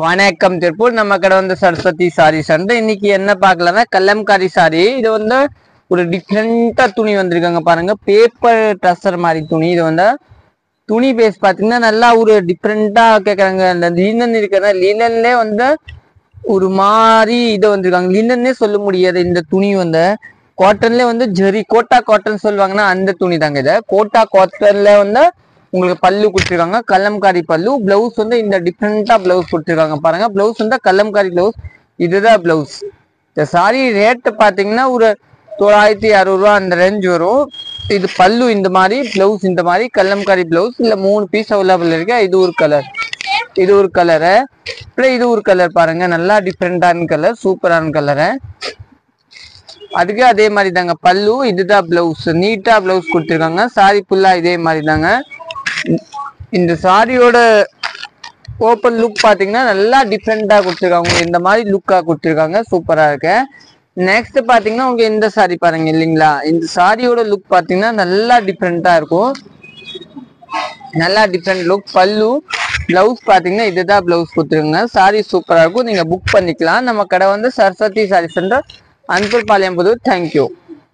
வணக்கம் திருப்பூர். நம்ம கடை வந்து சரஸ்வதி சாரி சண்டை. இன்னைக்கு என்ன பார்க்கலாம்னா கலம்காரி சாரி. இது வந்து ஒரு டிஃப்ரெண்டா துணி வந்திருக்காங்க பாருங்க. பேப்பர் டஸ்ஸர் மாதிரி துணி. இது வந்து துணி பேஸ் பார்த்தீங்கன்னா நல்லா ஒரு டிஃப்ரெண்டா கேட்குறாங்க. அந்த லீனன் இருக்கிறதா லீனன்லேயே வந்து ஒரு மாதிரி இதை வந்திருக்காங்க. லீனன்னே சொல்ல முடியாது. இந்த துணி வந்து காட்டன்ல வந்து ஜெரி கோட்டா காட்டன் சொல்லுவாங்கன்னா அந்த துணி தாங்க. இதை கோட்டா காட்டன்ல வந்து உங்களுக்கு பல்லு கொடுத்துருக்காங்க. கலம்காரி பல்லு. பிளவுஸ் வந்து இந்த டிஃப்ரெண்டா பிளவுஸ் கொடுத்துருக்காங்க பாருங்க. பிளவுஸ் வந்து கலம்காரி பிளவுஸ். இதுதான் பிளவுஸ். இந்த சாரி ரேட்டு பார்த்தீங்கன்னா ஒரு 9600 ரூபா அந்த ரேஞ்ச் வரும். இது பல்லு இந்த மாதிரி, பிளவுஸ் இந்த மாதிரி கலம்காரி பிளவுஸ். இல்ல 3 பீஸ் அவைலபிள் இருக்கு. இது ஒரு கலர், இது ஒரு கலரு, அப்புறம் இது ஒரு கலர் பாருங்க. நல்லா டிஃப்ரெண்டான கலர், சூப்பரான கலரு. அதுக்கு அதே மாதிரி தாங்க பல்லு. இதுதான் பிளவுஸ். நீட்டா பிளவுஸ் கொடுத்துருக்காங்க. சாரி ஃபுல்லா இதே மாதிரி தாங்க. இந்த சாரியோட ஓப்பன் லுக் பாத்தீங்கன்னா நல்லா டிஃப்ரெண்டா கொடுத்துருக்காங்க. இந்த மாதிரி லுக்கா கொடுத்துருக்காங்க. சூப்பரா இருக்கு. நெக்ஸ்ட் பாத்தீங்கன்னா உங்க இந்த சாரி பாருங்க இல்லைங்களா. இந்த சாரியோட லுக் பாத்தீங்கன்னா நல்லா டிஃப்ரெண்டா இருக்கும். நல்லா டிஃப்ரெண்ட் லுக். பல்லு, பிளவுஸ் பாத்தீங்கன்னா இதுதான் பிளவுஸ் கொடுத்துருங்க. சாரி சூப்பரா இருக்கும். நீங்க புக் பண்ணிக்கலாம். நம்ம கடை வந்து சரஸ்வதி சாரி சென்டர், அன்பர்பாளையம் புதூர். தேங்க்யூ.